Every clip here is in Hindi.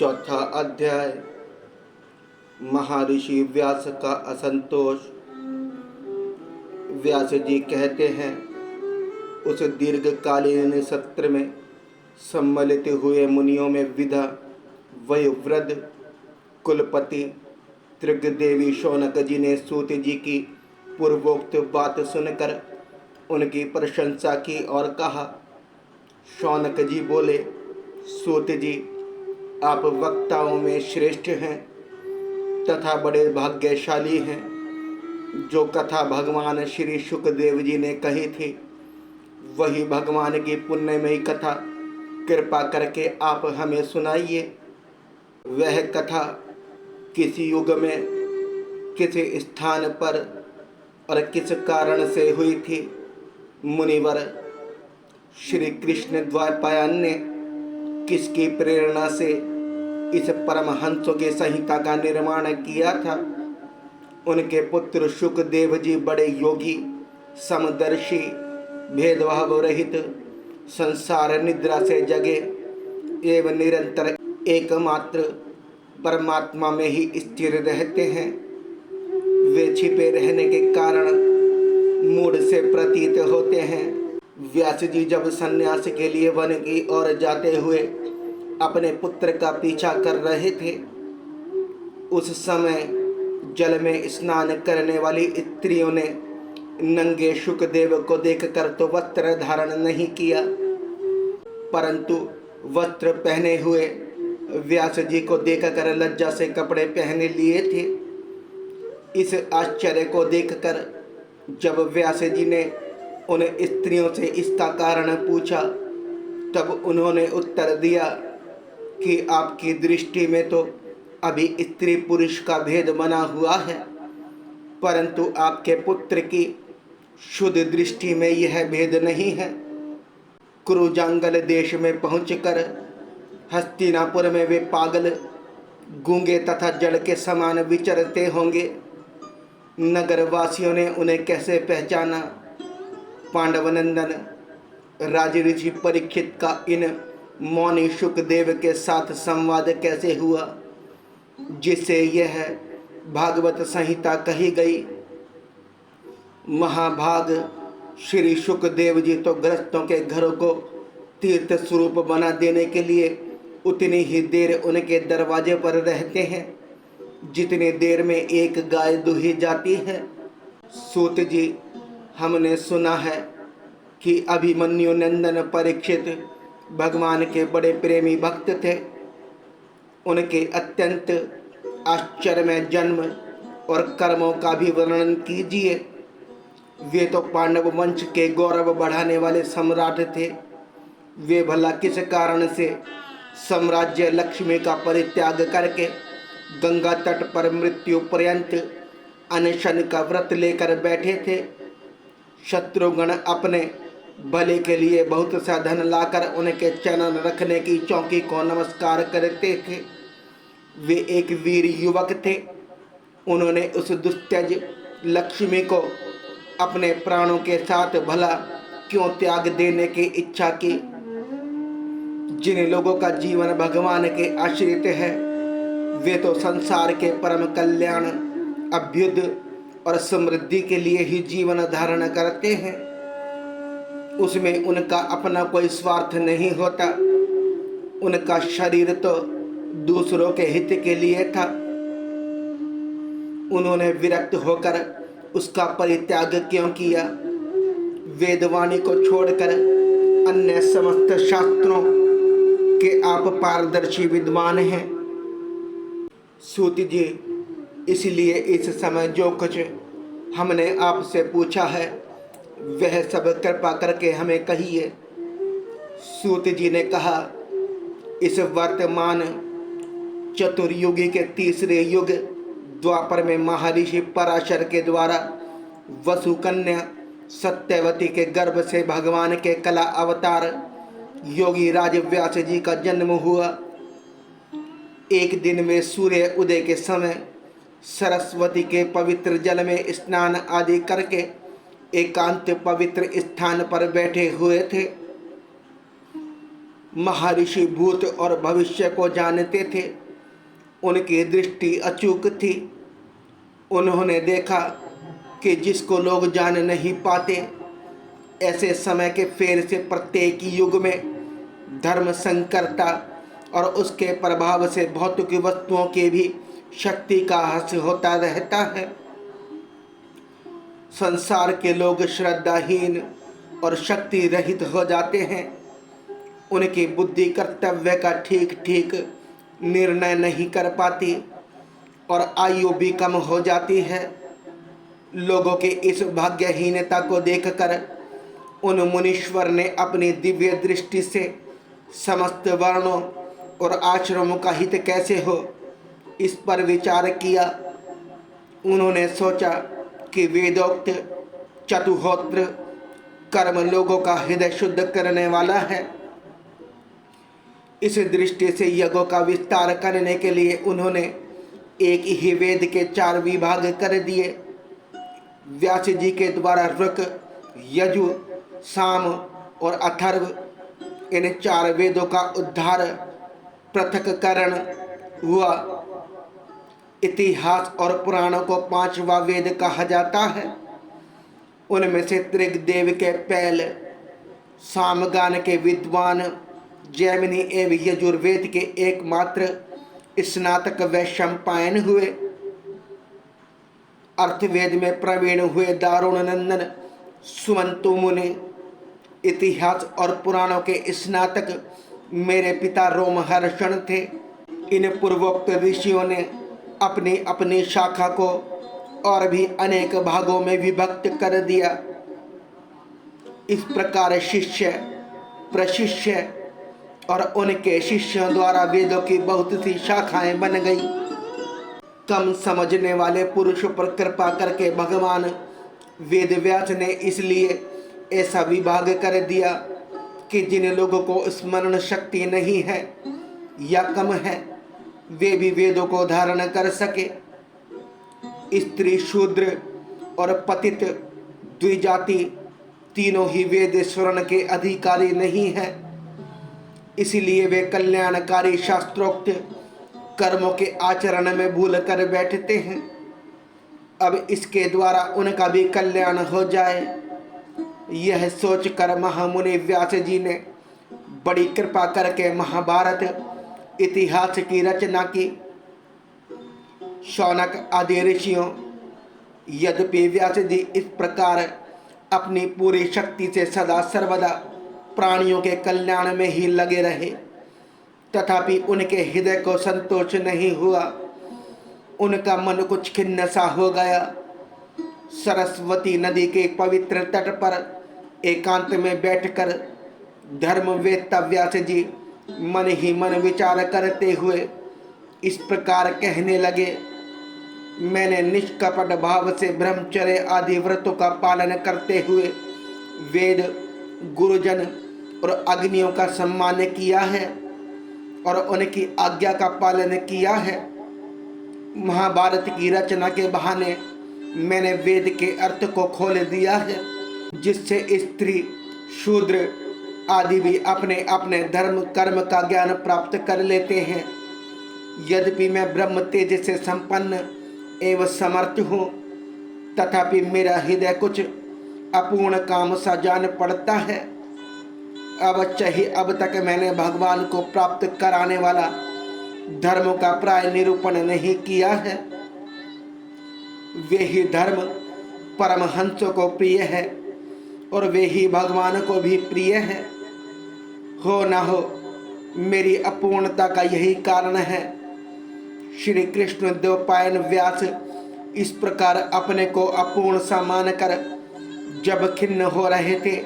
चौथा अध्याय। महर्षि व्यास का असंतोष। व्यास जी कहते हैं, उस दीर्घकालीन सत्र में सम्मिलित हुए मुनियों में विदा वयोवृद्ध कुलपति त्रिगदेवी शौनक जी ने सूत जी की पूर्वोक्त बात सुनकर उनकी प्रशंसा की और कहा। शौनक जी बोले, सूत जी, आप वक्ताओं में श्रेष्ठ हैं तथा बड़े भाग्यशाली हैं। जो कथा भगवान श्री शुकदेव जी ने कही थी, वही भगवान की पुण्यमयी कथा कृपा करके आप हमें सुनाइए। वह कथा किसी युग में, किसी स्थान पर और किस कारण से हुई थी। मुनिवर, श्री कृष्ण द्वापायन ने किसकी प्रेरणा से इस परमहंसों की संहिता का निर्माण किया था। उनके पुत्र शुकदेव जी बड़े योगी, समदर्शी, भेदभाव रहित, संसार निद्रा से जगे एवं निरंतर एकमात्र परमात्मा में ही स्थिर रहते हैं। वे छिपे रहने के कारण मूढ़ से प्रतीत होते हैं। व्यास जी जब सन्यास के लिए वन की ओर जाते हुए अपने पुत्र का पीछा कर रहे थे, उस समय जल में स्नान करने वाली स्त्रियों ने नंगे शुकदेव को देखकर तो वस्त्र धारण नहीं किया, परंतु वस्त्र पहने हुए व्यास जी को देखकर लज्जा से कपड़े पहने लिए थे। इस आश्चर्य को देखकर जब व्यास जी ने उन स्त्रियों से इसका कारण पूछा, तब उन्होंने उत्तर दिया कि आपकी दृष्टि में तो अभी स्त्री पुरुष का भेद बना हुआ है, परंतु आपके पुत्र की शुद्ध दृष्टि में यह भेद नहीं है। कुरुजांगल देश में पहुंचकर हस्तिनापुर में वे पागल, गूंगे तथा जड़ के समान विचरते होंगे। नगर वासियों ने उन्हें कैसे पहचाना। पांडवनंदन राजऋषि परीक्षित का इन मौनी शुकदेव के साथ संवाद कैसे हुआ, जिससे यह भागवत संहिता कही गई। महाभाग श्री शुकदेव जी तो गृहस्थों के घरों को तीर्थ स्वरूप बना देने के लिए उतनी ही देर उनके दरवाजे पर रहते हैं जितनी देर में एक गाय दूही जाती है। सूत जी, हमने सुना है कि अभिमन्यु नंदन परीक्षित भगवान के बड़े प्रेमी भक्त थे। उनके अत्यंत आश्चर्यमय जन्म और कर्मों का भी वर्णन कीजिए। वे तो पांडव वंश के गौरव बढ़ाने वाले सम्राट थे। वे भला किस कारण से साम्राज्य लक्ष्मी का परित्याग करके गंगा तट पर मृत्यु पर्यंत अनशन का व्रत लेकर बैठे थे। शत्रुगण अपने भले के लिए बहुत सा धन लाकर उनके चरण रखने की चौकी को नमस्कार करते थे। वे एक वीर युवक थे। उन्होंने उस दुस्त्यज लक्ष्मी को अपने प्राणों के साथ भला क्यों त्याग देने की इच्छा की। जिन लोगों का जीवन भगवान के आश्रित है, वे तो संसार के परम कल्याण, अभ्युदय और समृद्धि के लिए ही जीवन धारण करते हैं। उसमें उनका अपना कोई स्वार्थ नहीं होता। उनका शरीर तो दूसरों के हित के लिए था। उन्होंने विरक्त होकर उसका परित्याग क्यों किया। वेदवाणी को छोड़कर अन्य समस्त शास्त्रों के आप पारदर्शी विद्वान हैं। सूत जी, इसलिए इस समय जो कुछ हमने आपसे पूछा है, वह सब कृपा करके हमें कहिए। सूत जी ने कहा, इस वर्तमान चतुर्युगी के तीसरे युग द्वापर में महर्षि पराशर के द्वारा वसुकन्या सत्यवती के गर्भ से भगवान के कला अवतार योगी राज व्यास जी का जन्म हुआ। एक दिन में सूर्य उदय के समय सरस्वती के पवित्र जल में स्नान आदि करके एकांत पवित्र स्थान पर बैठे हुए थे। महर्षि भूत और भविष्य को जानते थे। उनकी दृष्टि अचूक थी। उन्होंने देखा कि जिसको लोग जान नहीं पाते, ऐसे समय के फेर से प्रत्येक युग में धर्म संकरता और उसके प्रभाव से भौतिक वस्तुओं की भी शक्ति का ह्रास होता रहता है। संसार के लोग श्रद्धाहीन और शक्ति रहित हो जाते हैं। उनकी बुद्धि कर्तव्य का ठीक ठीक निर्णय नहीं कर पाती और आयु भी कम हो जाती है। लोगों के इस भाग्यहीनता को देखकर उन मुनीश्वर ने अपनी दिव्य दृष्टि से समस्त वर्णों और आश्रमों का हित कैसे हो, इस पर विचार किया। उन्होंने सोचा कि वेदोक्त चतुहोत्र कर्म लोगों का हृदय शुद्ध करने वाला है। इस दृष्टि से यज्ञों का विस्तार करने के लिए उन्होंने एक ही वेद के 4 विभाग कर दिए। व्यास जी के द्वारा ऋक, यजु, साम और अथर्व, इन 4 वेदों का उद्धार पृथक्करण हुआ। इतिहास और पुराणों को 5वां वेद कहा जाता है। उनमें से ऋग्वेद के पैल, सामगान के विद्वान, जैमिनी एवं यजुर्वेद के एकमात्र स्नातक वैशंपायन हुए। अर्थवेद में प्रवीण हुए दारुण नंदन सुमंतु मुनि, इतिहास और पुराणों के स्नातक मेरे पिता रोमहर्षण थे। इन पूर्वोक्त ऋषियों ने अपनी अपनी शाखा को और भी अनेक भागों में विभक्त कर दिया। इस प्रकार शिष्य, प्रशिष्य और उनके शिष्यों द्वारा वेदों की बहुत सी शाखाएं बन गई। कम समझने वाले पुरुषों पर कृपा करके भगवान वेदव्यास ने इसलिए ऐसा विभाग कर दिया कि जिन लोगों को स्मरण शक्ति नहीं है या कम है, वे भी वेदों को धारण कर सके। स्त्री, शूद्र और पतित द्विजाति तीनों ही वेद स्वर्ण के अधिकारी नहीं हैं। इसलिए वे कल्याणकारी शास्त्रोक्त कर्मों के आचरण में भूल कर बैठते हैं। अब इसके द्वारा उनका भी कल्याण हो जाए, यह सोचकर महामुनि व्यास जी ने बड़ी कृपा करके महाभारत इतिहास की रचना की। शौनक आदि ऋषियों, यद्यपि व्यास जी इस प्रकार अपनी पूरी शक्ति से सदा सर्वदा प्राणियों के कल्याण में ही लगे रहे, तथापि उनके हृदय को संतोष नहीं हुआ। उनका मन कुछ खिन्न सा हो गया। सरस्वती नदी के पवित्र तट पर एकांत में बैठकर धर्मवेत्ता व्यास जी मन ही मन विचार करते हुए इस प्रकार कहने लगे। मैंने निष्कपट भाव से ब्रह्मचर्य आदि व्रतों का पालन करते हुए वेद, गुरुजन और अग्नियों का सम्मान किया है और उनकी आज्ञा का पालन किया है। महाभारत की रचना के बहाने मैंने वेद के अर्थ को खोल दिया है, जिससे स्त्री, शूद्र आदि भी अपने अपने धर्म कर्म का ज्ञान प्राप्त कर लेते हैं। यद्यपि मैं ब्रह्म तेज से संपन्न एवं समर्थ हूँ, तथापि मेरा हृदय कुछ अपूर्ण काम सा जान पड़ता है। अवश्य ही अब तक मैंने भगवान को प्राप्त कराने वाला धर्म का प्राय निरूपण नहीं किया है। वे ही धर्म परमहंसों को प्रिय है और वे ही भगवान को भी प्रिय है। हो न हो, मेरी अपूर्णता का यही कारण है। श्री कृष्ण द्वैपायन व्यास इस प्रकार अपने को अपूर्ण सा मानकर जब खिन्न हो रहे थे,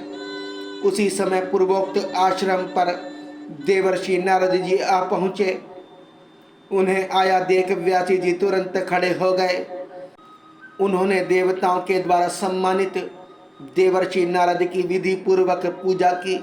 उसी समय पूर्वोक्त आश्रम पर देवर्षि नारद जी आ पहुँचे। उन्हें आया देख व्यासी जी तुरंत खड़े हो गए। उन्होंने देवताओं के द्वारा सम्मानित देवर्षि नारद की विधि पूर्वक पूजा की।